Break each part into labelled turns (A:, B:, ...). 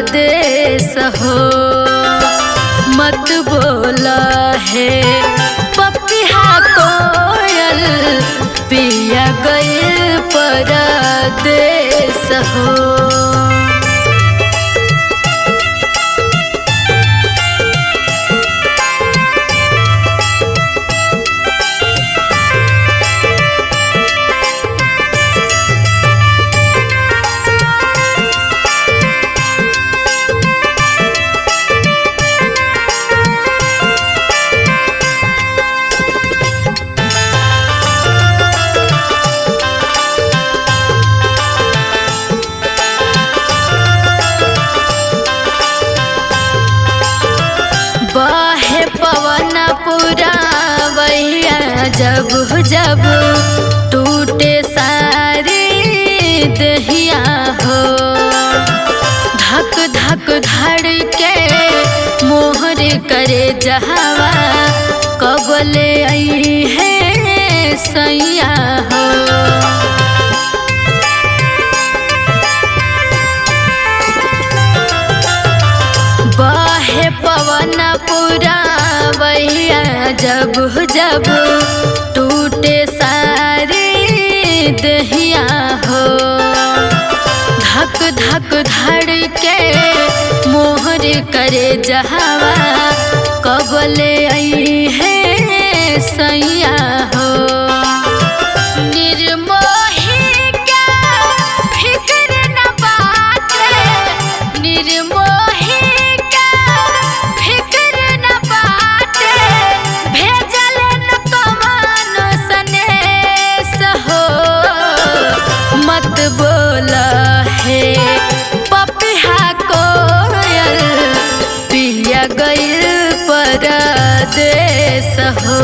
A: परदेस हो। मत बोला है पपिहा कोयल पिया गइल परदेस हो। बहे पवन पुरावैया जब जब टूटे सारी दहिया हो। धक धक धड़ के मोहर करे जहावा कबले आई है सैया हो। बहे पवन पुरावैया जब जब टूटे सारी दहिया हो। धक धक धड़ के मोहर करे जहावा कबले आई है सैया हो। निर्मोही के फिक्र न बाटे, निर्मोही मत बोला है पपिहा कोयल पिया गइल परदेस हो।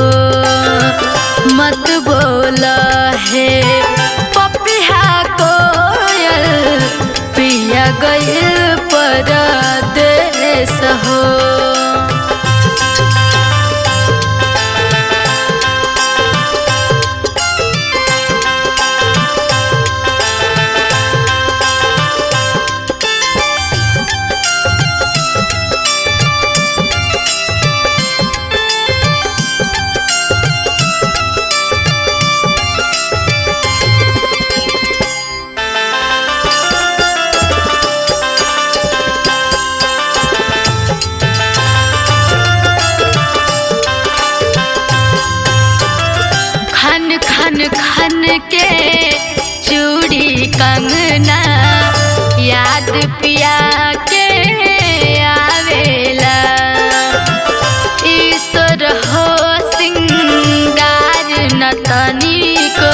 A: मत बोला है पपिहा कोयल पिया गइल परदेस हो। खन खन के चूड़ी कंगना याद पिया के आवेला। ईश्वर हो सिंगार नतनी को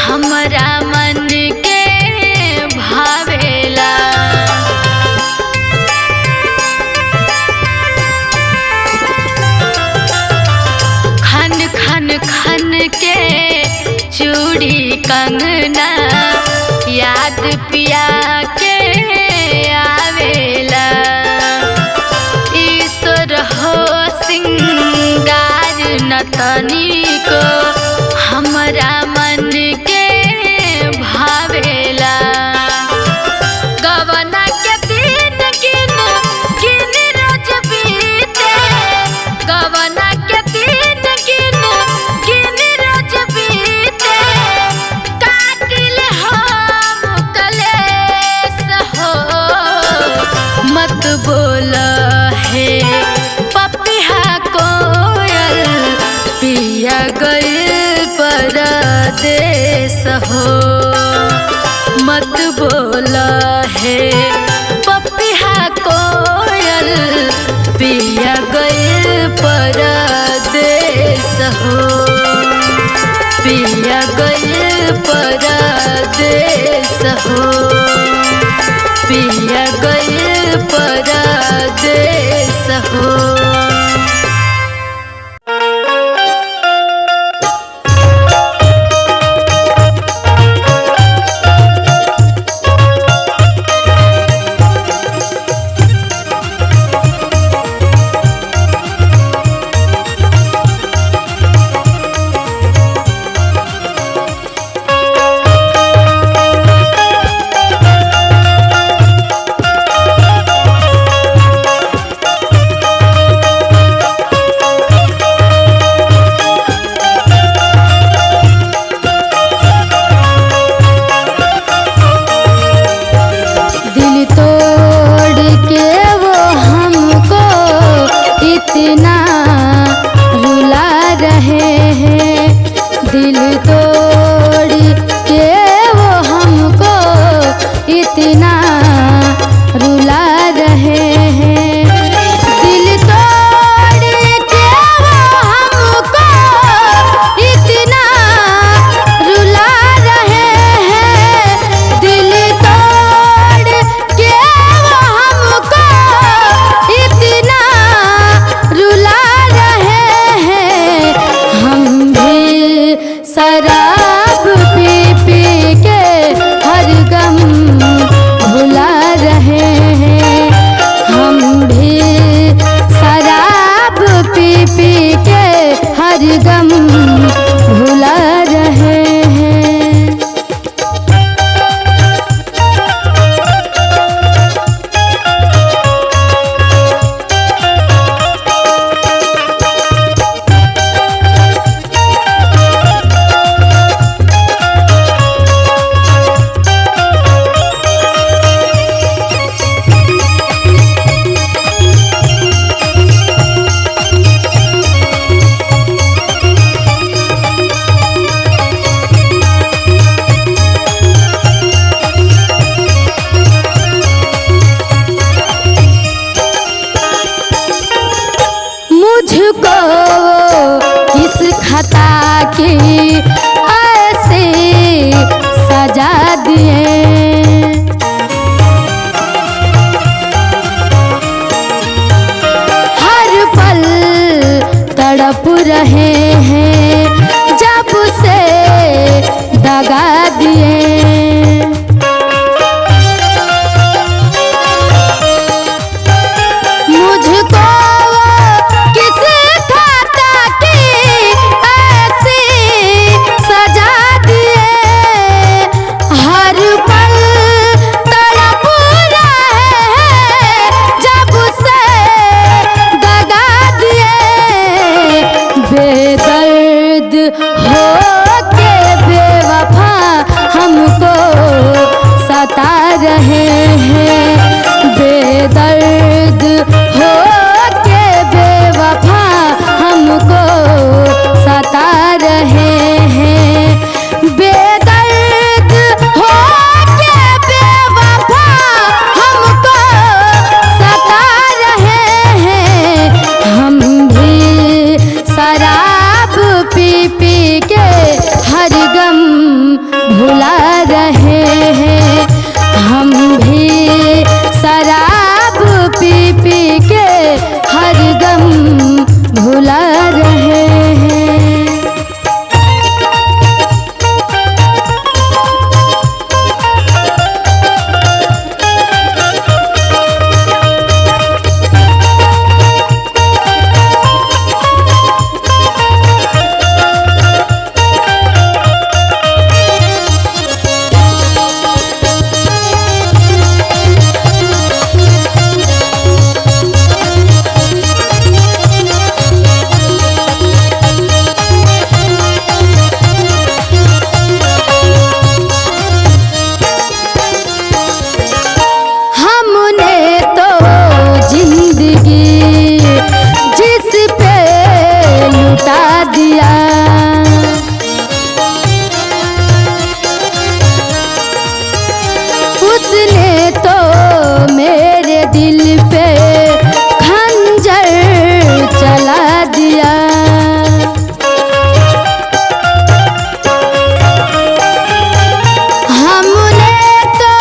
A: हमरा मन के भावेला। खन खन खन के चूड़ी कंगना याद पिया के आवेला। ईश्वर हो सिंगार नतनी को हमरा मन के भावेला। गवना के दिन गिन गिन रोज बीते, गवना के दिन गिन गिन रोज बीते। काटिल हम कलेस हो। मत बोला है पपिहा कोयल पिया गइल परदेस हो। मत बोला है पपिहा कोयल पिया गइल परदेस हो। पिया गइल परदेस हो। पिया गइल परदेस हो। तड़प रहे हैं जब से दगा दिए। मुझको किस खाता की ऐसी सजा दिए, हर पल तड़प रहे हैं जब से दगा दिए। बेदर्द हो के बेवफा हमको सता रहे हैं, बेदर्द हो के बेवफा हमको सता रहे हैं। बेदर्द हो के बेवफा हमको सता रहे हैं। हम भी शराब पी पी के हर गम भुला रहे हैं। हम भी शराब पी पी के हर गम भुला रहे हैं। उसने तो मेरे दिल पे खंजर चला दिया। हमने तो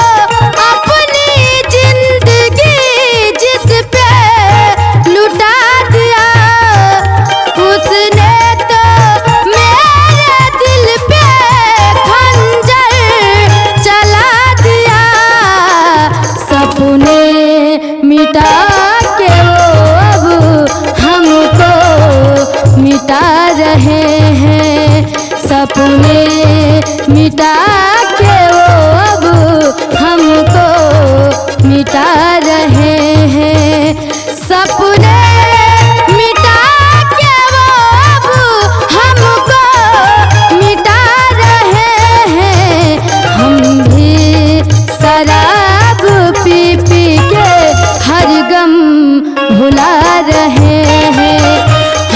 A: अपनी जिंदगी जिस पे लुटा दिया, उसने तो मेरे दिल पे खंजर चला दिया। सपने मिटा के वो अब हमको मिटा रहे हैं। सपने मिटा के वो अब हमको मिटा रहे हैं। सपने मिटा के वो अब हमको मिटा रहे हैं। हम भी शराब पी पी के हर गम भुला रहे हैं।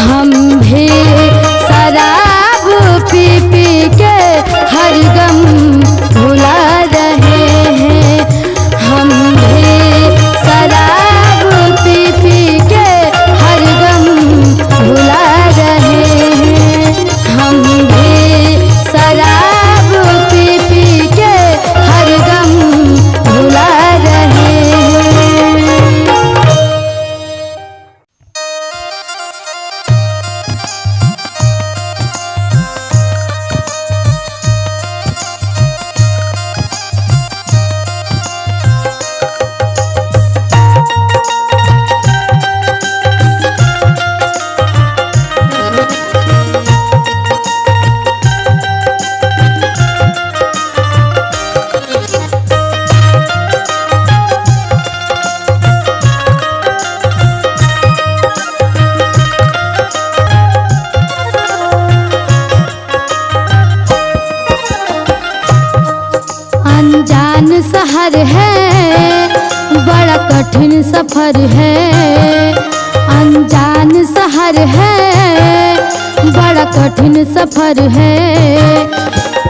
A: हम भी शराब पी पी के हर गम भुला रहे हैं। हम भी शराब पी पी के हर गम भुला रहे हैं। हम भी शराब पी पी के हर गम भुला रहे हैं। अनजान शहर है, बड़ा कठिन सफर है। अनजान शहर है, बड़ा कठिन सफर है।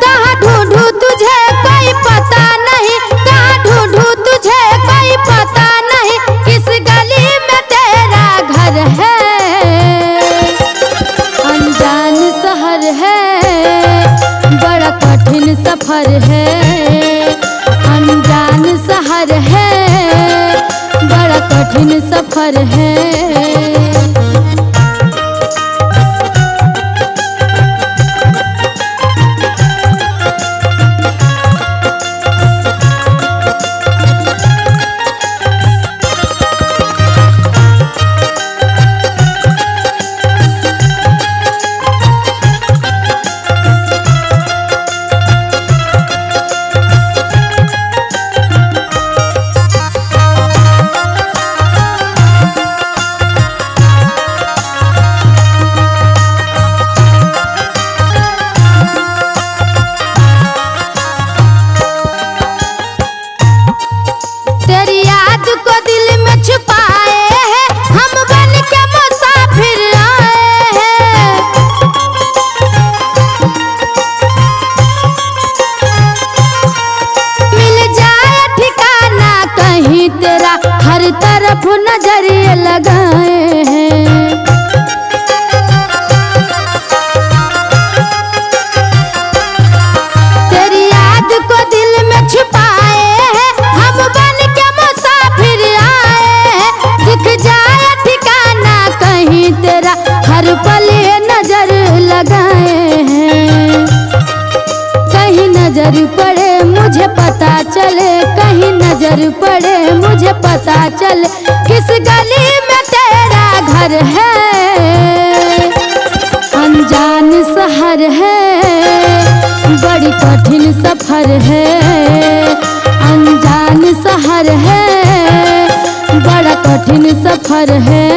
A: कहाँ ढूंढूं तुझे कोई पता नहीं, कहाँ ढूंढूं तुझे कोई पता नहीं, किस गली में तेरा घर है। अनजान शहर है, बड़ा कठिन सफर है। अनजान शहर है, बड़ा कठिन सफर है। हर पल ये नजर लगाए हैं। कहीं नजर पड़े मुझे पता चले, कहीं नजर पड़े मुझे पता चले, किस गली में तेरा घर है। अनजान शहर है, बड़ी कठिन सफर है। अनजान शहर है, बड़ा कठिन सफर है।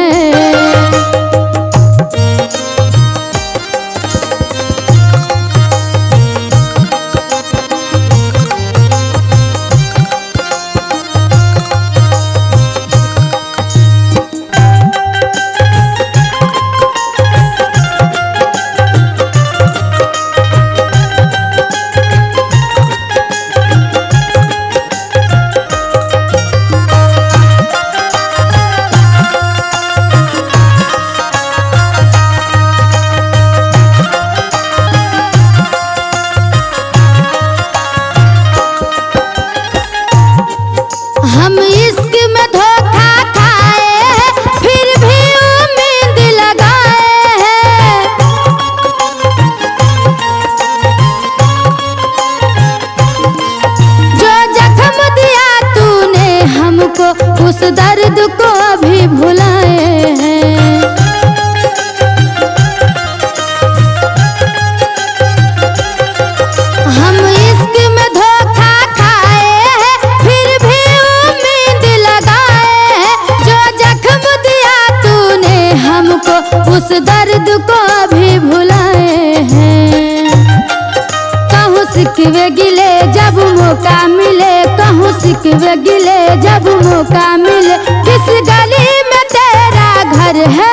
A: हम इश्क में धोखा खाए फिर भी उम्मीद लगाए हैं। जो जख्म दिया तूने हमको, उस दर्द को अभी भुलाए हैं। हम इश्क में धोखा खाए हैं फिर भी उम्मीद लगाए हैं। जो जख्म दिया तूने हमको, उस दर्द को अभी भुलाए हैं। कहूँ सिकवे गिले जब मौका मिले, कहूँ सिकवे गिले जब मौका मिले, किस गली में तेरा घर है।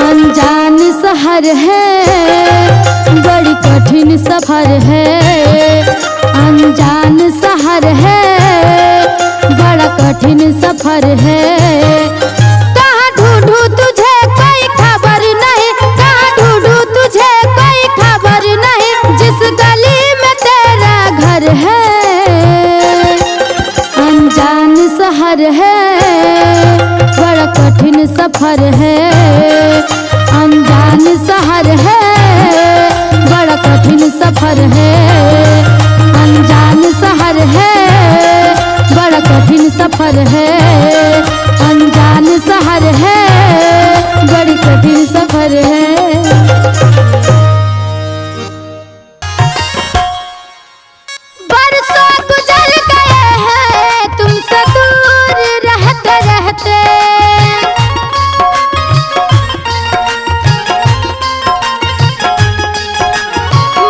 A: अनजान शहर है, बड़ी कठिन सफर है। अनजान शहर है, बड़ा कठिन सफर है। कहाँ ढूंढूं तुझे कोई खबर नहीं, कहाँ ढूंढूं तुझे कोई खबर नहीं, जिस गली में तेरा घर है। अनजान शहर है, बड़ा कठिन सफर है। अनजान शहर है, बड़ा कठिन सफर है। अनजान शहर है, बड़ा कठिन सफर है। अनजान शहर है, बड़ी कठिन सफर है। बरसों गुजर गए हैं तुमसे दूर रहते रहते।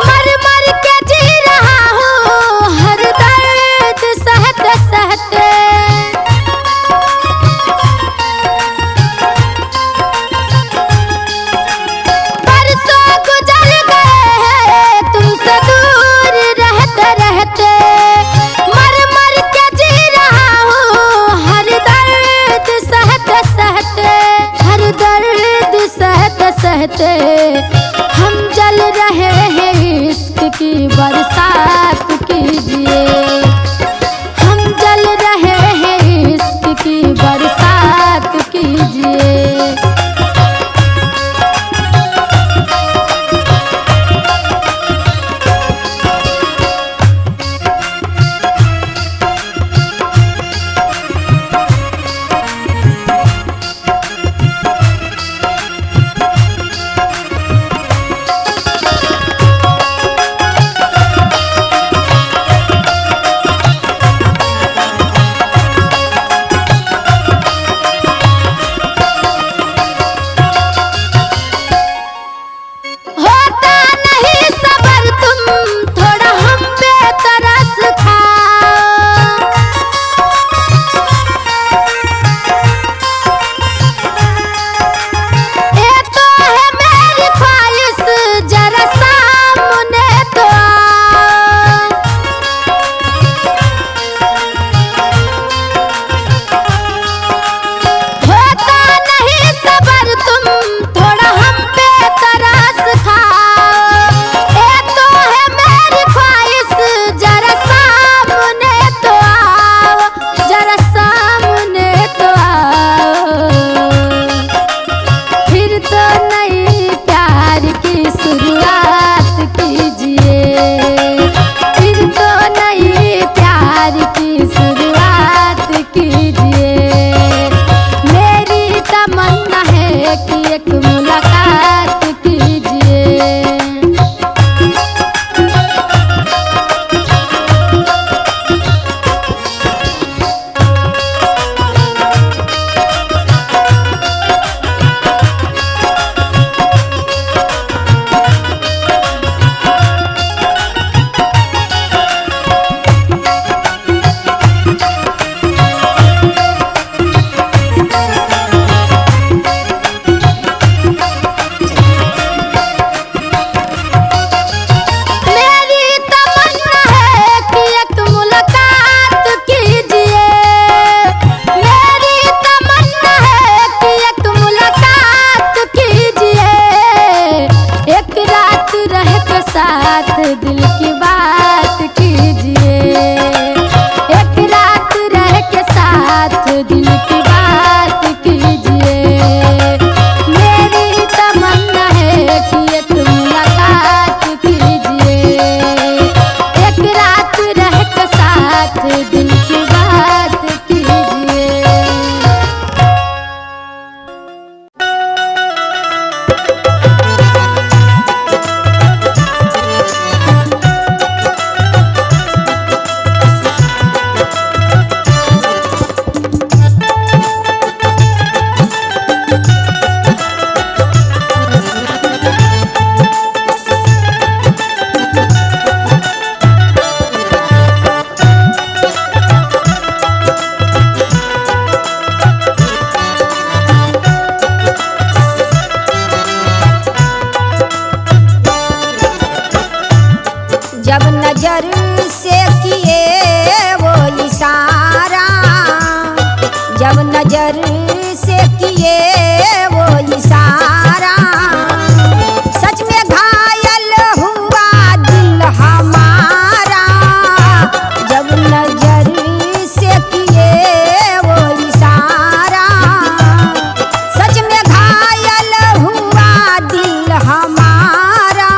A: मर मर के जी रहा हूँ हर दर्द सहते सहते। बरसों गुजर गए हैं तुमसे दूर रहते रहते। मर मर के जी रहा हूँ हर दर्द सहते सहते, हर दर्द सहते सहते। हम जल रहे हैं इश्क की बरसात कीजिए। हम जल रहे हैं इश्क की बरसात कीजिए। दिल की बात कीजिए। मेरी तमन्ना है कि एक मुलाकात कीजिए, एक रात रह के साथ दिल की बात कीजिए।
B: जब नजर से किए वो इशारा, जब नजर से किए वो इशारा, सच में घायल हुआ दिल हमारा। जब नजर से किए वो इशारा, सच में घायल हुआ दिल हमारा।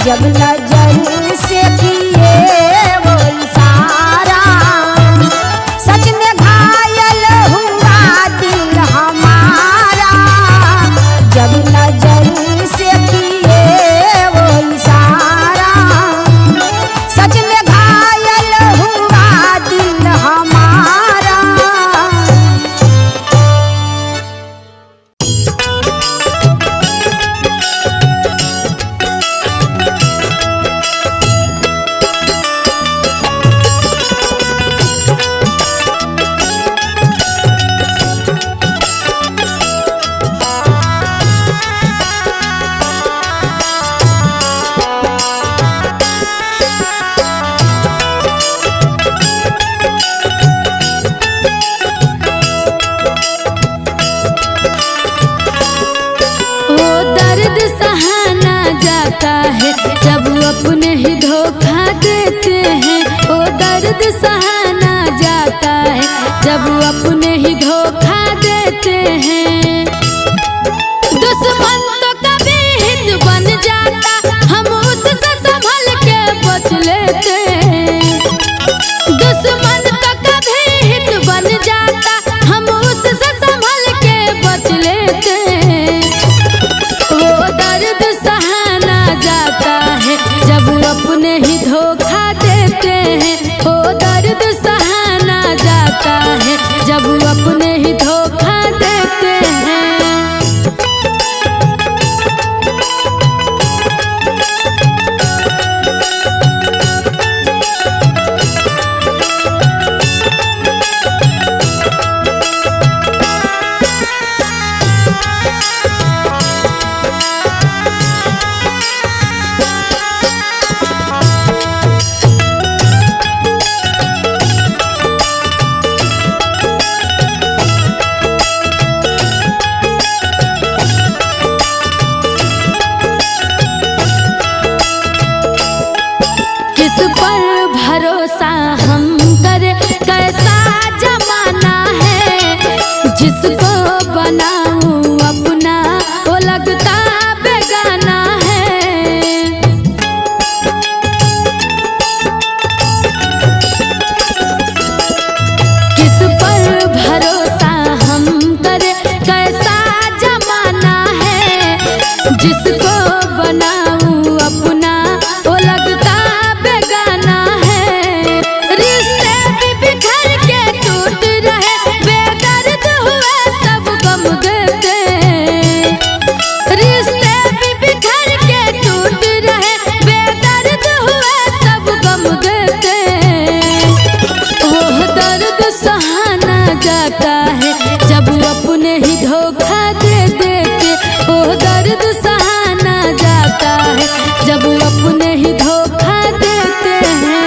B: जब नजर से किए
A: दर्द सहा ना जाता है जब अपने ही धोखा देते हैं। दुश्मन तो कभी हित बन जाता, हम उससे संभल के बच लेते हैं। दुश्मन तो कभी हित बन जाता, हम उससे संभल के बच लेते हैं। वो दर्द सहा ना जाता है जब अपने ही धोखा देते हैं। वो दर्द सहा ना जाता है जब अपने ही धोखा देते हैं। किस पर भरोसा हम करें, कैसा जमाना है। जिसको बनाऊं अपना वो लगता बेगाना है। किस पर भरोसा हम करें, कैसा जमाना है। जिसको बनाऊं अपना वो लगता बेगाना है। रिश्ते भी बिखर के टूट रहे, बेदर्द हुए सब गम देते। रिश्ते भी बिखर के टूट रहे, बेदर्द हुए सब गम देते। वो दर्द सहा ना जाता है जब अपने ही धोखा दे देते। वो दर्द सहा ना जाता है जब अपने ही धोखा देते हैं।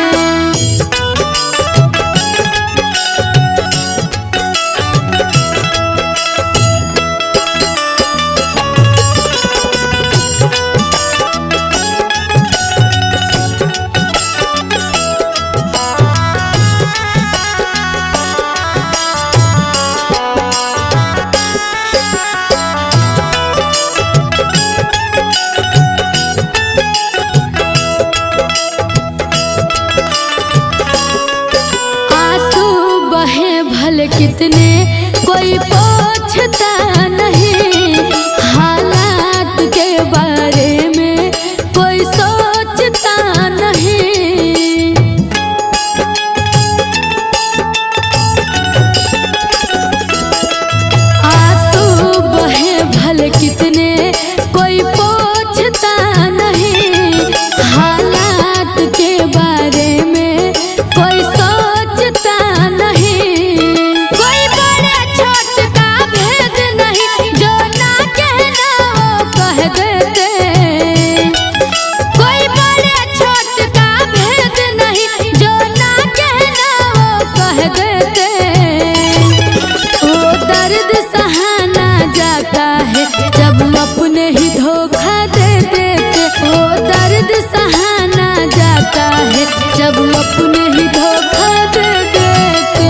A: आंसू बहे भले कितने कोई पूछता नहीं। हालात के बारे में कोई सोचता नहीं। आंसू बहे भले कितने कोई पूछता नहीं। हालात के बारे में कोई सोचता नहीं। कोई बड़े छोट का भेद नहीं, जो ना कहना वो कह देते। कोई बड़े छोट का भेद नहीं, जो ना कहना वो कह देते। वो दर्द सहा ना जाता है जब अपने ही धोखा दे देते। वो दर्द सहा ना जाता है जब अपने ही धोखा दे देते।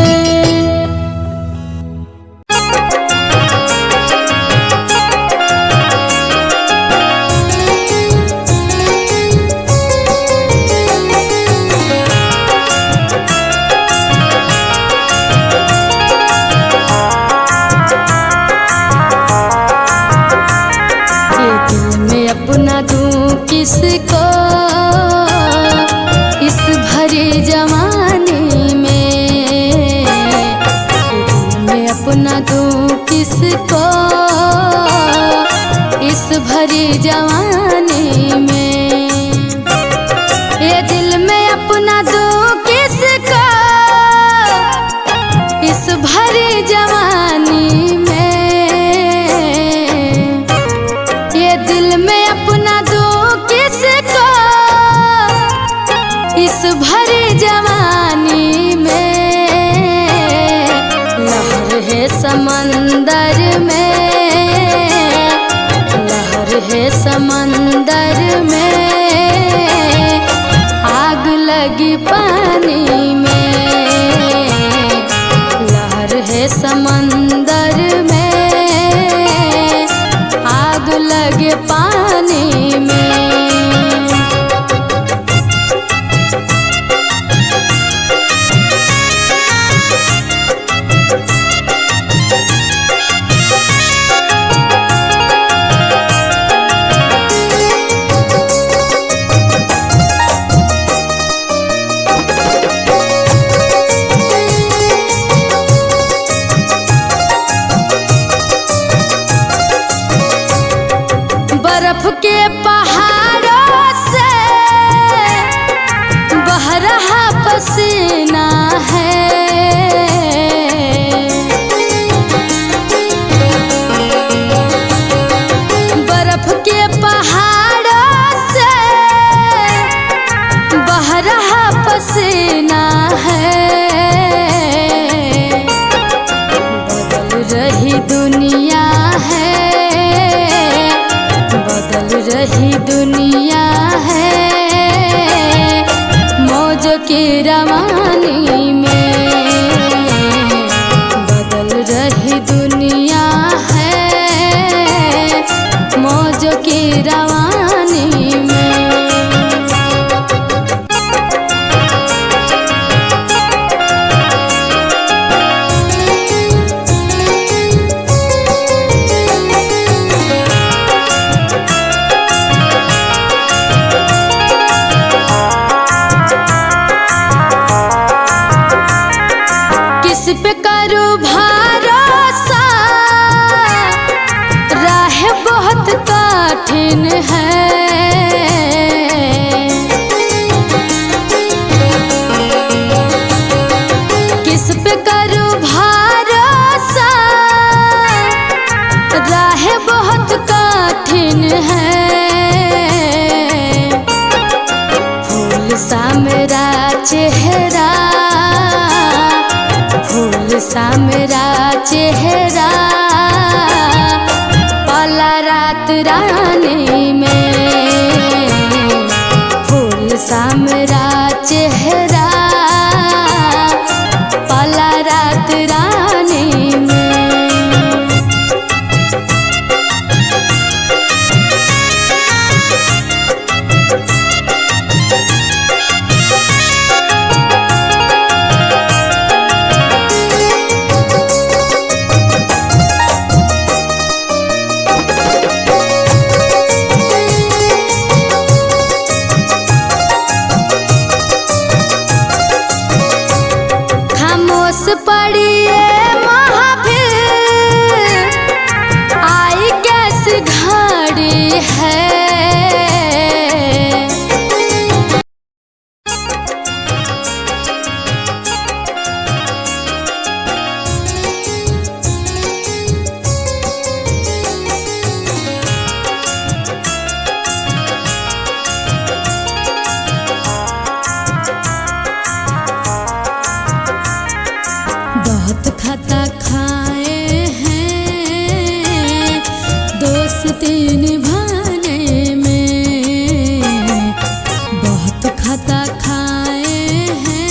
A: ये दिल में अपना दूं किसको, इस भरे जमाने में। ये दिल में अपना दूं किसको, इस भरे जमाने में। ये दिल में अपना दूं किसको, इस भरे जवानी में। ये दिल में अपना दूं किसको, इस भरे जवानी में। लहर है समंदर में, लहर है समंदर में। आग लगी पानी में। की रवानी में बदल रही दुनिया है मौज की रवानी में। किस पे करूं भरोसा राह बहुत कठिन है। किस पे करूं भरोसा राह बहुत कठिन है। फूल सा मेरा चेहरा फूल सा मेरा चेहरा पाला रात रानी में। फूल सा मेरा चेहरा पाला रात रानी में। खामोश पड़िए महफिल आई कैसी घड़ी है। बहुत खाता खाए हैं दोस्ती निभाने में। बहुत खाता खाए हैं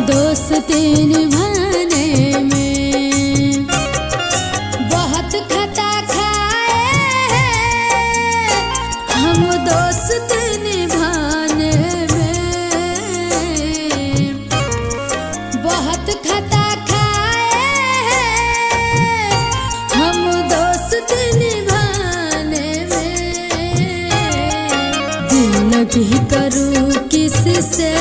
A: दोस्ती निभाने में। बहुत खाता खाए हैं हम दोस्ती निभाने में। बहुत खता खाए हैं हम दोस्त निभाने में। दिल लगी करूँ किससे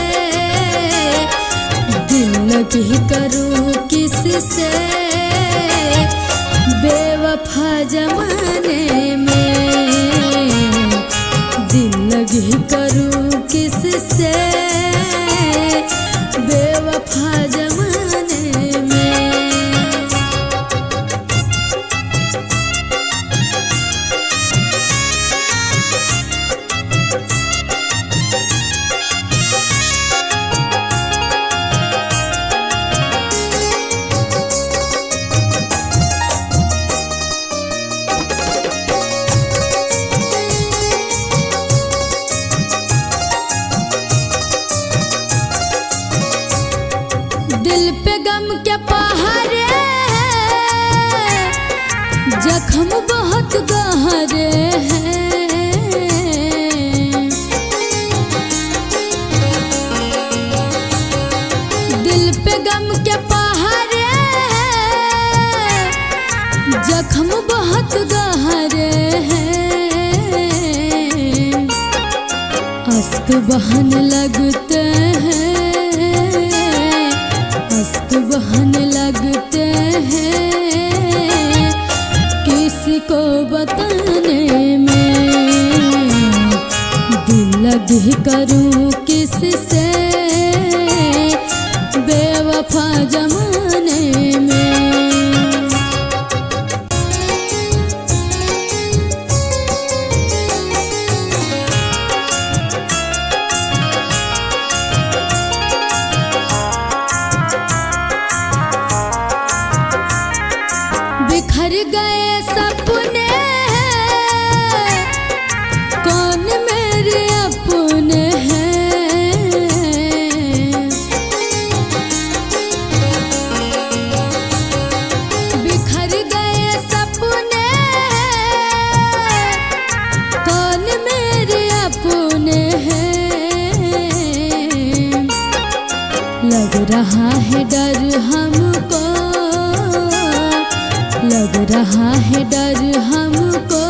A: दिल लगी करूँ किससे बेवफा जमाने में। दिल लगी करूँ किससे बेवफा जमाने में। दिल पे गम के पहाड़े हैं जख्म बहुत गहरे हैं। दिल पे गम के पहाड़े हैं जख्म बहुत गहरे हैं। अश्क बहने लगते हैं अश्क बहने लगते हैं किसी को बताने में। दिल लगी करूँ किससे बेवफा जमाने में। बिखर गए सपने कौन मेरे अपने हैं। लग रहा है डर हमको, लग रहा है डर हमको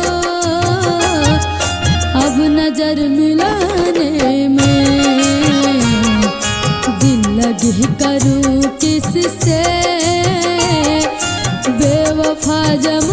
A: अब नजर मिलाने में। दिल लगी करूं किससे बेवफा जब